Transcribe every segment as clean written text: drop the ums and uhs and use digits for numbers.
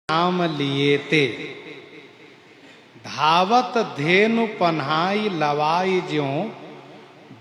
नाम लिए ते, धावत धेनु पन्हाई लवाई ज्यों,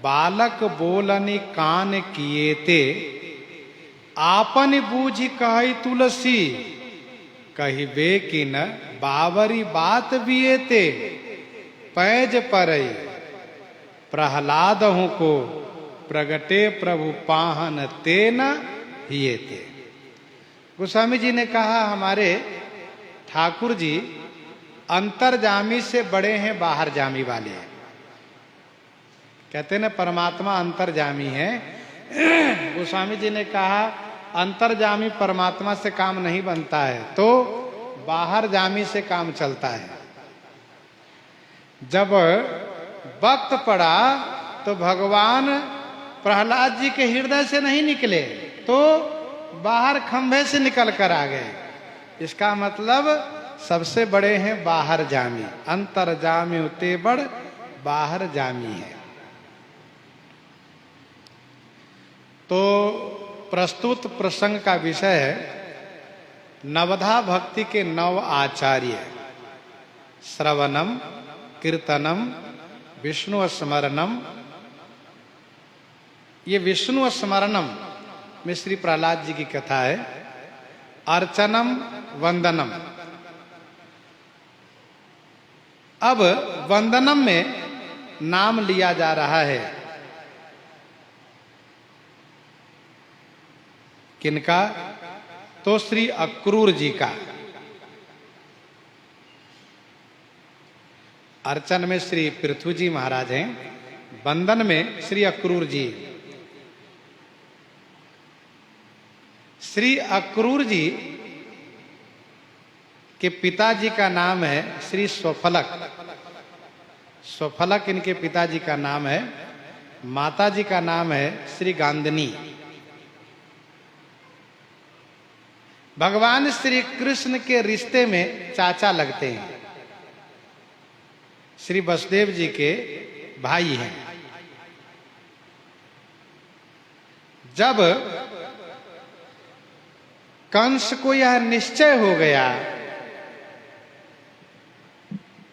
बालक बोलनि कान किए ते, आपन बूझ कहि तुलसी, कहिबे कि न बावरी बात बिए ते, पैज परई प्रहलाद हूँ को, प्रगटे प्रभु पाहन ते न हिए ते। गोस्वामी जी ने कहा हमारे ठाकुर जी अंतर्जामी से बड़े हैं बाहर जामी वाले हैं। कहते हैं ना परमात्मा अंतर्जामी है। गोस्वामी जी ने कहा अंतर्जामी परमात्मा से काम नहीं बनता है, तो बाहर जामी से काम चलता है। जब वक्त पड़ा तो भगवान प्रहलाद जी के हृदय से नहीं निकले, तो बाहर खंभे से निकल कर आ गए। इसका मतलब सबसे बड़े हैं बाहर जामी, अंतर जामी उते बड़ बाहर जामी है। तो प्रस्तुत प्रसंग का विषय है नवधा भक्ति के 9 आचार्य, श्रवणम, कीर्तनम, विष्णु स्मरणम। ये विष्णु स्मरणम में श्री प्रहलाद जी की कथा है। अर्चनम, वंदनम। अब वंदनम में नाम लिया जा रहा है किनका? तो श्री अक्रूर जी का। अर्चन में श्री पृथु जी महाराज हैं, वंदन में श्री अक्रूर जी। श्री अक्रूर जी के पिताजी का नाम है श्री स्वफलक। स्वफलक इनके पिताजी का नाम है। माताजी का नाम है श्री गांधनी। भगवान श्री कृष्ण के रिश्ते में चाचा लगते हैं, श्री वसुदेव जी के भाई हैं। जब कंस को यह निश्चय हो गया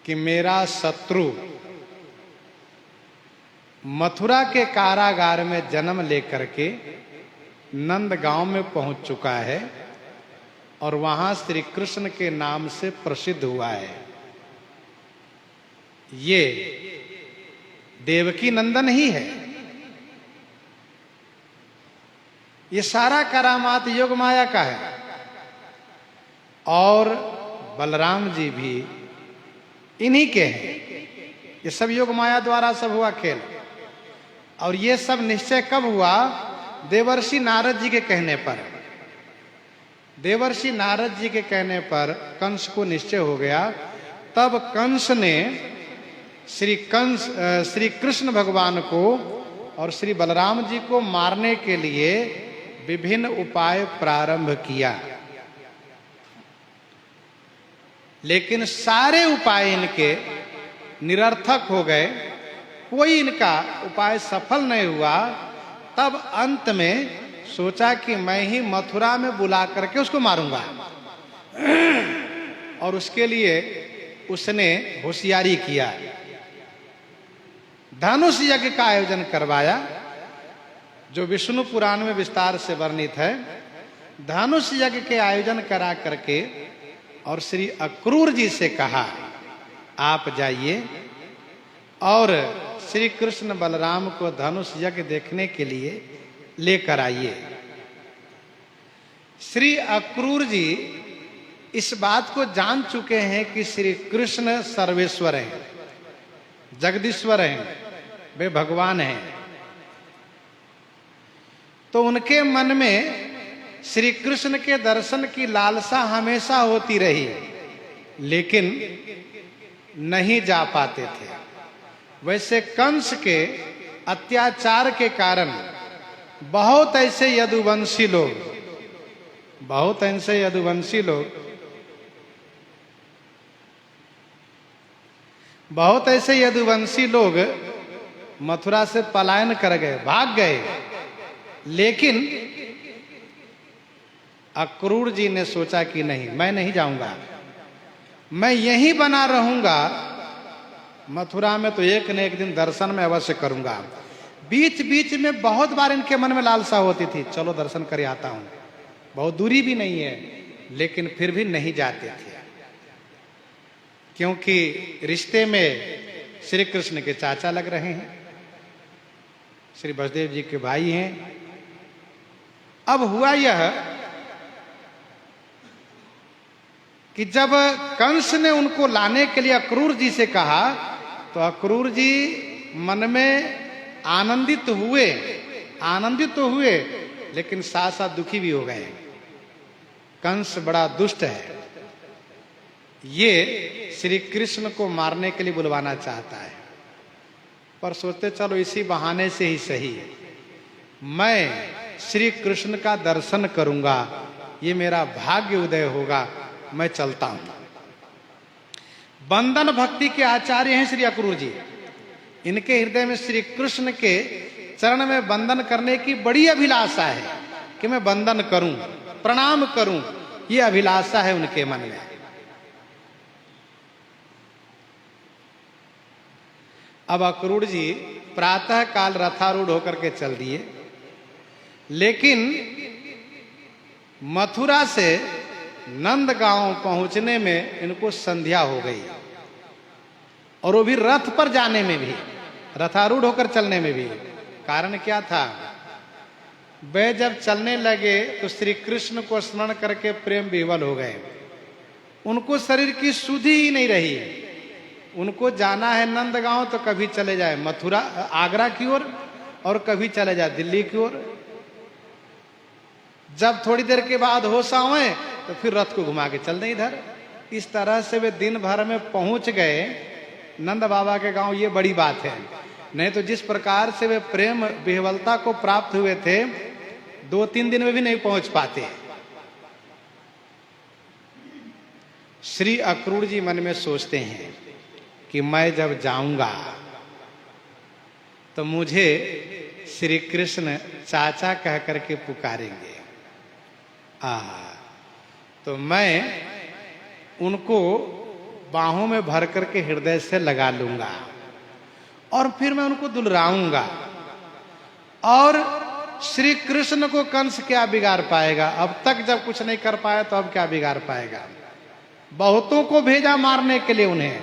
कि मेरा शत्रु मथुरा के कारागार में जन्म लेकर के नंदगांव में पहुंच चुका है और वहां श्री कृष्ण के नाम से प्रसिद्ध हुआ है, ये देवकी नंदन ही है। ये सारा करामात योग माया का है। और बलराम जी भी इन्हीं के हैं। ये सब योग माया द्वारा सब हुआ खेल। और ये सब निश्चय कब हुआ? देवर्षि नारद जी के कहने पर। देवर्षि नारद जी के कहने पर कंस को निश्चय हो गया। तब कंस ने श्री कृष्ण भगवान को और श्री बलराम जी को मारने के लिए विभिन्न उपाय प्रारंभ किया, लेकिन सारे उपाय इनके निरर्थक हो गए। कोई इनका उपाय सफल नहीं हुआ। तब अंत में सोचा कि मैं ही मथुरा में बुला करके उसको मारूंगा। और उसके लिए उसने होशियारी किया, धनुष यज्ञ का आयोजन करवाया, जो विष्णु पुराण में विस्तार से वर्णित है। धनुष यज्ञ के आयोजन करा करके और श्री अक्रूर जी से कहा आप जाइए और श्री कृष्ण बलराम को धनुष यज्ञ देखने के लिए लेकर आइए। श्री अक्रूर जी इस बात को जान चुके हैं कि श्री कृष्ण सर्वेश्वर हैं, जगदीश्वर हैं, वे भगवान हैं। तो उनके मन में श्री कृष्ण के दर्शन की लालसा हमेशा होती रही, लेकिन नहीं जा पाते थे। वैसे कंस के अत्याचार के कारण बहुत ऐसे यदुवंशी लोग मथुरा से पलायन कर गए, भाग गए। लेकिन अक्रूर जी ने सोचा कि नहीं, मैं नहीं जाऊंगा, मैं यहीं बना रहूंगा, मथुरा में तो एक न एक दिन दर्शन में अवश्य करूंगा। बीच बीच में बहुत बार इनके मन में लालसा होती थी, चलो दर्शन कर आता हूं, बहुत दूरी भी नहीं है, लेकिन फिर भी नहीं जाते थे, क्योंकि रिश्ते में श्री कृष्ण के चाचा लग रहे हैं, श्री वसुदेव जी के भाई हैं। अब हुआ यह कि जब कंस ने उनको लाने के लिए अक्रूर जी से कहा, तो अक्रूर जी मन में आनंदित तो हुए, लेकिन साथ साथ दुखी भी हो गए। कंस बड़ा दुष्ट है, ये श्री कृष्ण को मारने के लिए बुलवाना चाहता है, पर सोचते चलो इसी बहाने से ही सही, मैं श्री कृष्ण का दर्शन करूंगा, ये मेरा भाग्य उदय होगा, मैं चलता हूं। बंधन भक्ति के आचार्य हैं श्री अक्रूर जी। इनके हृदय में श्री कृष्ण के चरण में बंधन करने की बड़ी अभिलाषा है कि मैं बंधन करूं, प्रणाम करूं, ये अभिलाषा है उनके मन में। अब अक्रूर जी प्रातः काल रथारूढ़ होकर के चल दिए, लेकिन मथुरा से नंदगांव पहुंचने में इनको संध्या हो गई, और वो भी रथ पर जाने में भी, रथारूढ़ होकर चलने में भी। कारण क्या था? वे जब चलने लगे तो श्री कृष्ण को स्मरण करके प्रेम विह्वल हो गए, उनको शरीर की सुधि ही नहीं रही। उनको जाना है नंदगांव तो कभी चले जाए मथुरा आगरा की ओर, और कभी चले जाए दिल्ली की ओर। जब थोड़ी देर के बाद होश आए तो फिर रथ को घुमा के चल दें इधर। इस तरह से वे दिन भर में पहुंच गए नंद बाबा के गांव। ये बड़ी बात है, नहीं तो जिस प्रकार से वे प्रेम विह्वलता को प्राप्त हुए थे, 2-3 दिन में भी नहीं पहुंच पाते। श्री अक्रूर जी मन में सोचते हैं कि मैं जब जाऊंगा तो मुझे श्री कृष्ण चाचा कह करके पुकारेंगे, तो मैं उनको बाहों में भर करके हृदय से लगा लूंगा, और फिर मैं उनको दुलराऊंगा। और श्री कृष्ण को कंस क्या बिगाड़ पाएगा? अब तक जब कुछ नहीं कर पाया तो अब क्या बिगाड़ पाएगा? बहुतों को भेजा मारने के लिए उन्हें,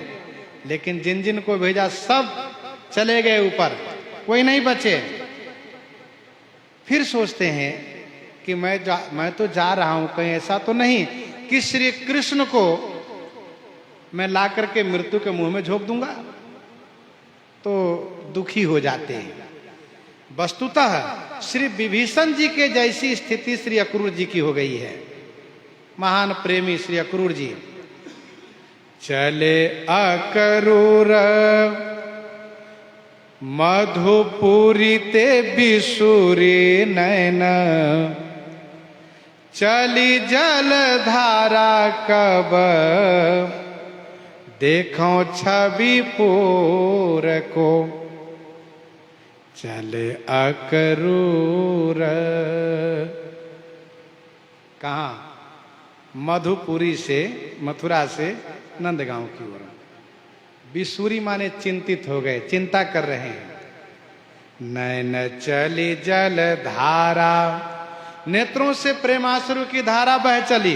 लेकिन जिन जिन को भेजा सब चले गए ऊपर, कोई नहीं बचे। फिर सोचते हैं कि मैं तो जा रहा हूं, कहीं ऐसा तो नहीं कि श्री कृष्ण को मैं ला करके मृत्यु के मुंह में झोंक दूंगा, तो दुखी हो जाते हैं। वस्तुतः श्री विभीषण जी के जैसी स्थिति श्री अक्रूर जी की हो गई है। महान प्रेमी श्री अक्रूर जी चले अक्रूर मधुपुरी ते बिसुरी नैन, चली जल धारा कब देखो छवि पूर को, चले अक्रूर। कहाँ? मधुपुरी से, मथुरा से नंदगांव की ओर। बिसुरी माने चिंतित हो गए, चिंता कर रहे हैं। नैन चली जल धारा, नेत्रों से प्रेमाश्रु की धारा बह चली।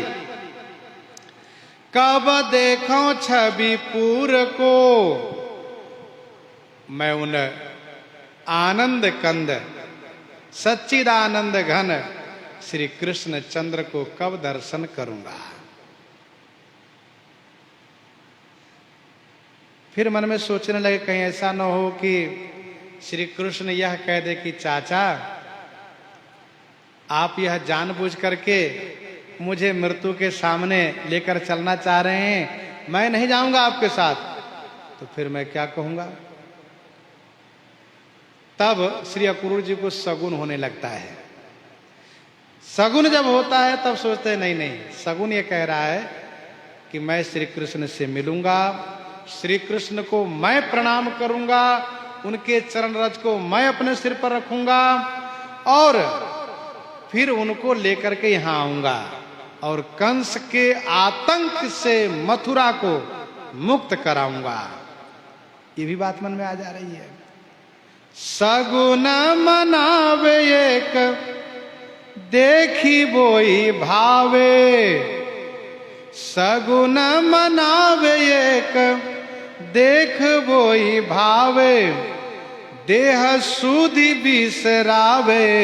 कब देखो छवि पूर को, मैं उन आनंद कंद सच्चिदानंद घन श्री कृष्ण चंद्र को कब दर्शन करूंगा। फिर मन में सोचने लगे कहीं ऐसा न हो कि श्री कृष्ण यह कह दे कि चाचा आप यह जानबूझ करके मुझे मृत्यु के सामने लेकर चलना चाह रहे हैं, मैं नहीं जाऊंगा आपके साथ, तो फिर मैं क्या कहूंगा। तब श्री अक्रूर जी को सगुन होने लगता है। सगुन जब होता है तब सोचते हैं नहीं नहीं, सगुन ये कह रहा है कि मैं श्री कृष्ण से मिलूंगा, श्री कृष्ण को मैं प्रणाम करूंगा, उनके चरण रज को मैं अपने सिर पर रखूंगा, और फिर उनको लेकर के यहां आऊंगा। और कंस के आतंक से मथुरा को मुक्त कराऊंगा। ये भी बात मन में आ जा रही है। सगुन मनावे एक देखी बोई भावे, सगुन मनावे एक देख बोई भावे, देह सुधि बिसरावे।